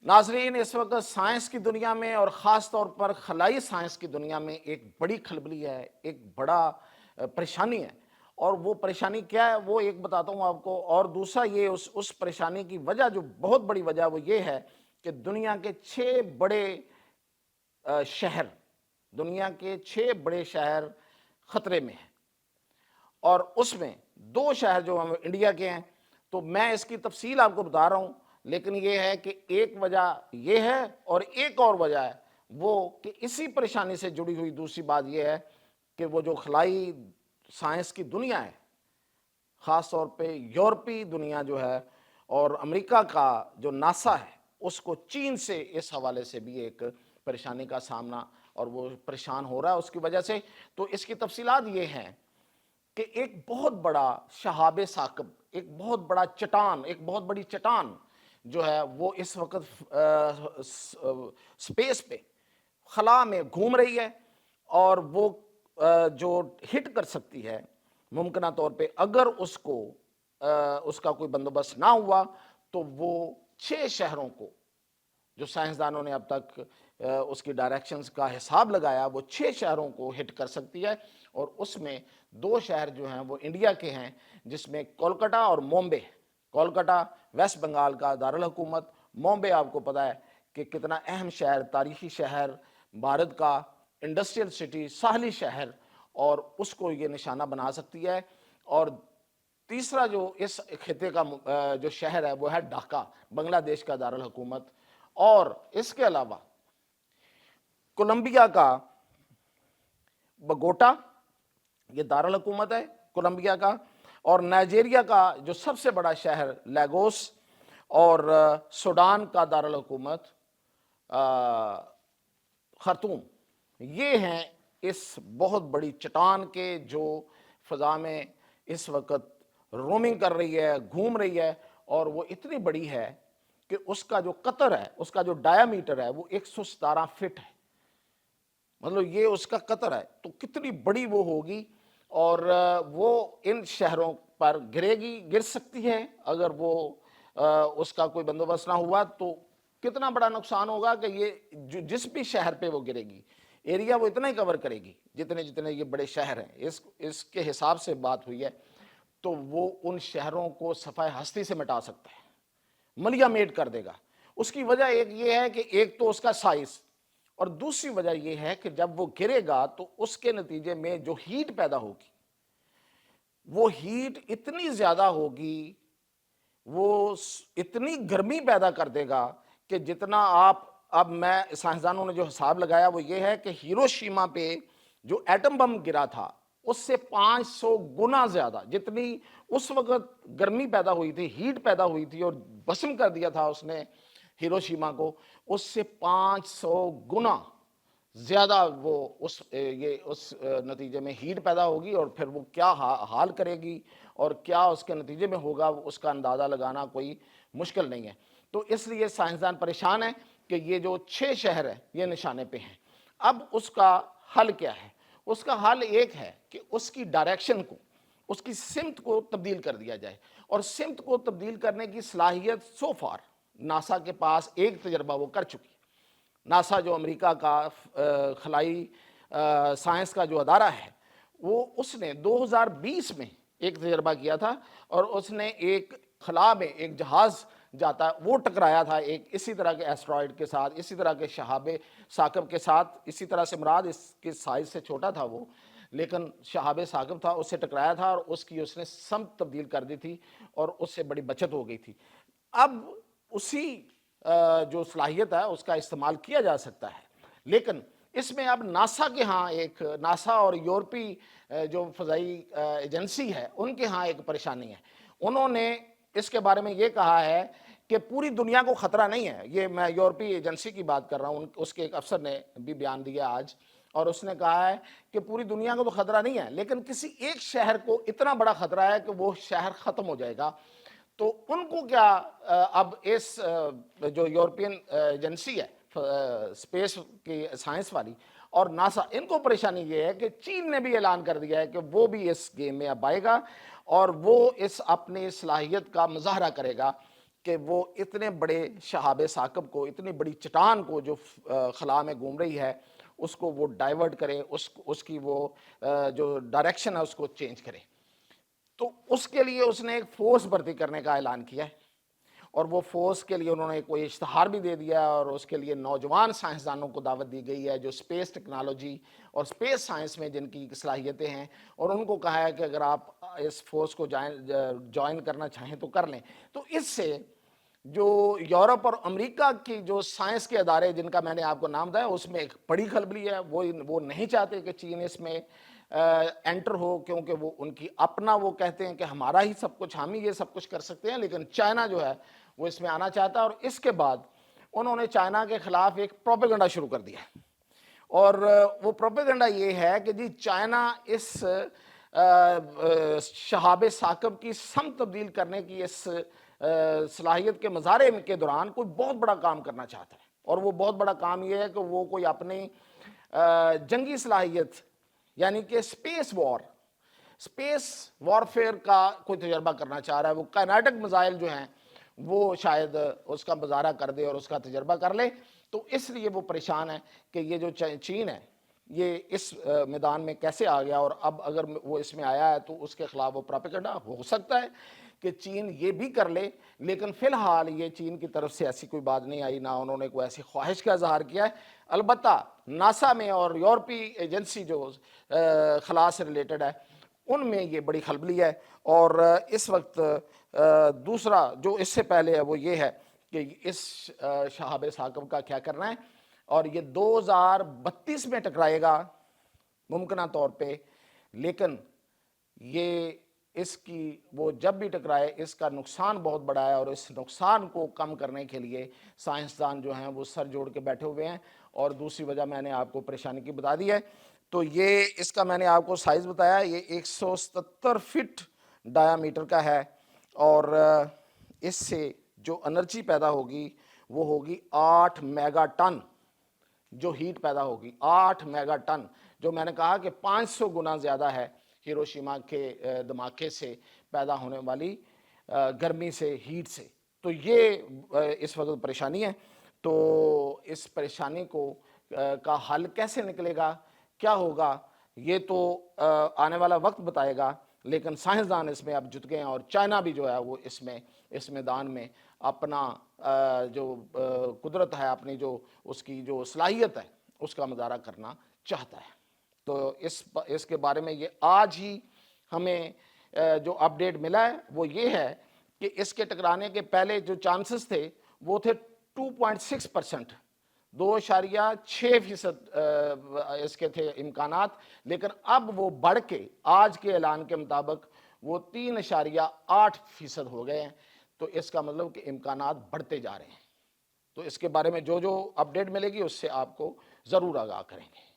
ناظرین، اس وقت سائنس کی دنیا میں اور خاص طور پر خلائی سائنس کی دنیا میں ایک بڑی کھلبلی ہے، ایک بڑا پریشانی ہے۔ اور وہ پریشانی کیا ہے وہ ایک بتاتا ہوں آپ کو، اور دوسرا یہ اس پریشانی کی وجہ جو بہت بڑی وجہ وہ یہ ہے کہ دنیا کے 6 بڑے شہر، دنیا کے 6 بڑے شہر خطرے میں ہیں، اور اس میں 2 شہر جو ہم انڈیا کے ہیں۔ تو میں اس کی تفصیل آپ کو بتا رہا ہوں، لیکن یہ ہے کہ ایک وجہ یہ ہے، اور ایک اور وجہ ہے وہ کہ اسی پریشانی سے جڑی ہوئی دوسری بات یہ ہے کہ وہ جو خلائی سائنس کی دنیا ہے، خاص طور پہ یورپی دنیا جو ہے اور امریکہ کا جو ناسا ہے، اس کو چین سے اس حوالے سے بھی ایک پریشانی کا سامنا، اور وہ پریشان ہو رہا ہے اس کی وجہ سے۔ تو اس کی تفصیلات یہ ہیں کہ ایک بہت بڑا شہاب ثاقب، ایک بہت بڑا چٹان، ایک بہت بڑی چٹان جو ہے وہ اس وقت سپیس پہ، خلا میں گھوم رہی ہے، اور وہ جو ہٹ کر سکتی ہے ممکنہ طور پہ، اگر اس کا کوئی بندوبست نہ ہوا تو وہ 6 شہروں کو، جو سائنسدانوں نے اب تک اس کی ڈائریکشنز کا حساب لگایا، وہ 6 شہروں کو ہٹ کر سکتی ہے۔ اور اس میں 2 شہر جو ہیں وہ انڈیا کے ہیں، جس میں کولکتہ اور ممبئی۔ کولکتہ ویسٹ بنگال کا دارالحکومت، ممبئی آپ کو پتہ ہے کہ کتنا اہم شہر، تاریخی شہر، بھارت کا انڈسٹریل سٹی، ساحلی شہر، اور اس کو یہ نشانہ بنا سکتی ہے۔ اور تیسرا جو اس خطے کا جو شہر ہے وہ ہے ڈھاکہ، بنگلہ دیش کا دارالحکومت۔ اور اس کے علاوہ کولمبیا کا بگوٹا، یہ دارالحکومت ہے کولمبیا کا، اور نائجیریا کا جو سب سے بڑا شہر لیگوس، اور سوڈان کا دارالحکومت خرطوم۔ یہ ہیں اس بہت بڑی چٹان کے جو فضا میں اس وقت رومنگ کر رہی ہے، گھوم رہی ہے، اور وہ اتنی بڑی ہے کہ اس کا جو قطر ہے، اس کا جو ڈایامیٹر ہے وہ 117 فٹ ہے۔ مطلب یہ اس کا قطر ہے، تو کتنی بڑی وہ ہوگی، اور وہ ان شہروں پر گر سکتی ہے اگر وہ اس کا کوئی بندوبست نہ ہوا۔ تو کتنا بڑا نقصان ہوگا کہ یہ جس بھی شہر پہ وہ گرے گی، ایریا وہ اتنا ہی کور کرے گی جتنے یہ بڑے شہر ہیں، اس کے حساب سے بات ہوئی ہے۔ تو وہ ان شہروں کو صفحہ ہستی سے مٹا سکتا ہے، ملیا میٹ کر دے گا۔ اس کی وجہ ایک یہ ہے کہ ایک تو اس کا سائز، اور دوسری وجہ یہ ہے کہ جب وہ گرے گا تو اس کے نتیجے میں جو ہیٹ پیدا ہوگی، وہ ہیٹ اتنی زیادہ ہوگی، وہ اتنی گرمی پیدا کر دے گا کہ جتنا اب میں سائنسدانوں نے جو حساب لگایا وہ یہ ہے کہ ہیروشیما پہ جو ایٹم بم گرا تھا اس سے 500 گنا زیادہ، جتنی اس وقت گرمی پیدا ہوئی تھی، ہیٹ پیدا ہوئی تھی، اور بسم کر دیا تھا اس نے ہیروشیما کو، اس سے 500 گنا زیادہ وہ اس نتیجے میں ہیٹ پیدا ہوگی، اور پھر وہ کیا حال کرے گی اور کیا اس کے نتیجے میں ہوگا، اس کا اندازہ لگانا کوئی مشکل نہیں ہے۔ تو اس لیے سائنسدان پریشان ہیں کہ یہ جو 6 شہر ہیں یہ نشانے پہ ہیں۔ اب اس کا حل کیا ہے؟ اس کا حل ایک ہے کہ اس کی ڈائریکشن کو، اس کی سمت کو تبدیل کر دیا جائے، اور سمت کو تبدیل کرنے کی صلاحیت سو فار ناسا کے پاس ایک تجربہ وہ کر چکی ہے۔ ناسا جو امریکہ کا خلائی سائنس کا جو ادارہ ہے، اس نے 2020 میں ایک تجربہ کیا تھا، اور اس نے ایک خلا میں ایک جہاز جاتا ہے وہ ٹکرایا تھا ایک اسی طرح کے ایسٹرائڈ کے ساتھ، اسی طرح کے شہاب ثاقب کے ساتھ، اسی طرح سے مراد اس کے سائز سے چھوٹا تھا وہ، لیکن شہاب ثاقب تھا، اس سے ٹکرایا تھا، اور اس نے سمت تبدیل کر دی تھی، اور اس سے بڑی بچت ہو گئی تھی۔ اب اسی جو صلاحیت ہے اس کا استعمال کیا جا سکتا ہے، لیکن اس میں اب ناسا اور یورپی جو فضائی ایجنسی ہے ان کے ہاں ایک پریشانی ہے۔ انہوں نے اس کے بارے میں یہ کہا ہے کہ پوری دنیا کو خطرہ نہیں ہے، یہ میں یورپی ایجنسی کی بات کر رہا ہوں، اس کے ایک افسر نے بھی بیان دیا آج، اور اس نے کہا ہے کہ پوری دنیا کو تو خطرہ نہیں ہے، لیکن کسی ایک شہر کو اتنا بڑا خطرہ ہے کہ وہ شہر ختم ہو جائے گا۔ تو ان کو کیا، اب اس جو یورپین ایجنسی ہے اسپیس کی سائنس والی اور ناسا، ان کو پریشانی یہ ہے کہ چین نے بھی اعلان کر دیا ہے کہ وہ بھی اس گیم میں اب آئے گا، اور وہ اس اپنی صلاحیت کا مظاہرہ کرے گا کہ وہ اتنے بڑے شہاب ثاقب کو، اتنی بڑی چٹان کو جو خلا میں گھوم رہی ہے، اس کو وہ ڈائیورٹ کرے، اس کی وہ جو ڈائریکشن ہے اس کو چینج کرے۔ تو اس کے لیے اس نے ایک فورس بھرتی کرنے کا اعلان کیا ہے، اور وہ فورس کے لیے انہوں نے کوئی اشتہار بھی دے دیا ہے، اور اس کے لیے نوجوان سائنسدانوں کو دعوت دی گئی ہے جو اسپیس ٹیکنالوجی اور اسپیس سائنس میں جن کی صلاحیتیں ہیں، اور ان کو کہا ہے کہ اگر آپ اس فورس کو جوائن کرنا چاہیں تو کر لیں۔ تو اس سے جو یورپ اور امریکہ کی جو سائنس کے ادارے جن کا میں نے آپ کو نام دیا اس میں ایک بڑی خلبلی ہے، وہ نہیں چاہتے کہ چین اس میں انٹر ہو، کیونکہ وہ ان کی اپنا وہ کہتے ہیں کہ ہمارا ہی سب کچھ، ہم ہی یہ سب کچھ کر سکتے ہیں، لیکن چائنا جو ہے وہ اس میں آنا چاہتا ہے۔ اور اس کے بعد انہوں نے چائنا کے خلاف ایک پروپیگنڈا شروع کر دیا، اور وہ پروپیگنڈا یہ ہے کہ جی چائنا اس شہاب ثاقب کی سمت تبدیل کرنے کی اس صلاحیت کے مظاہرے کے دوران کوئی بہت بڑا کام کرنا چاہتا ہے، اور وہ بہت بڑا کام یہ ہے کہ وہ کوئی اپنی جنگی صلاحیت یعنی کہ اسپیس وارفیئر کا کوئی تجربہ کرنا چاہ رہا ہے۔ وہ کائنیٹک میزائل جو ہیں وہ شاید اس کا مظاہرہ کر دے اور اس کا تجربہ کر لے، تو اس لیے وہ پریشان ہے کہ یہ جو چین ہے یہ اس میدان میں کیسے آ گیا، اور اب اگر وہ اس میں آیا ہے تو اس کے خلاف وہ پروپیگنڈا ہو سکتا ہے کہ چین یہ بھی کر لے، لیکن فی الحال یہ چین کی طرف سے ایسی کوئی بات نہیں آئی، نہ انہوں نے کوئی ایسی خواہش کا اظہار کیا ہے۔ البتہ ناسا میں اور یورپی ایجنسی جو خلا سے ریلیٹڈ ہے ان میں یہ بڑی خلبلی ہے، اور اس وقت دوسرا جو اس سے پہلے ہے وہ یہ ہے کہ اس شہاب ثاقب کا کیا کرنا ہے، اور یہ 2032 میں ٹکرائے گا ممکنہ طور پہ، لیکن یہ اس کی وہ جب بھی ٹکرائے اس کا نقصان بہت بڑا ہے، اور اس نقصان کو کم کرنے کے لیے سائنسدان جو ہیں وہ سر جوڑ کے بیٹھے ہوئے ہیں، اور دوسری وجہ میں نے آپ کو پریشانی کی بتا دی ہے۔ تو یہ اس کا میں نے آپ کو سائز بتایا، یہ 177 فٹ ڈایا میٹر کا ہے، اور اس سے جو انرجی پیدا ہوگی وہ ہوگی 8 میگا ٹن، جو ہیٹ پیدا ہوگی 8 میگا ٹن، جو میں نے کہا کہ 500 گنا زیادہ ہے ہیروشیما کے دھماکے سے پیدا ہونے والی گرمی سے، ہیٹ سے۔ تو یہ اس وقت پریشانی ہے، تو اس پریشانی کو کا حل کیسے نکلے گا، کیا ہوگا، یہ تو آنے والا وقت بتائے گا، لیکن سائنسدان اس میں اب جت گئے ہیں، اور چائنا بھی جو ہے وہ اس میدان میں اپنا جو قدرت ہے، اپنی جو اس کی جو صلاحیت ہے اس کا مظاہرہ کرنا چاہتا ہے۔ تو اس کے بارے میں یہ آج ہی ہمیں جو اپڈیٹ ملا ہے وہ یہ ہے کہ اس کے ٹکرانے کے پہلے جو چانسز تھے وہ تھے 2.6%، 2.6% اس کے تھے امکانات، لیکن اب وہ بڑھ کے آج کے اعلان کے مطابق وہ 3.8% ہو گئے ہیں۔ تو اس کا مطلب کہ امکانات بڑھتے جا رہے ہیں۔ تو اس کے بارے میں جو اپڈیٹ ملے گی اس سے آپ کو ضرور آگاہ کریں گے۔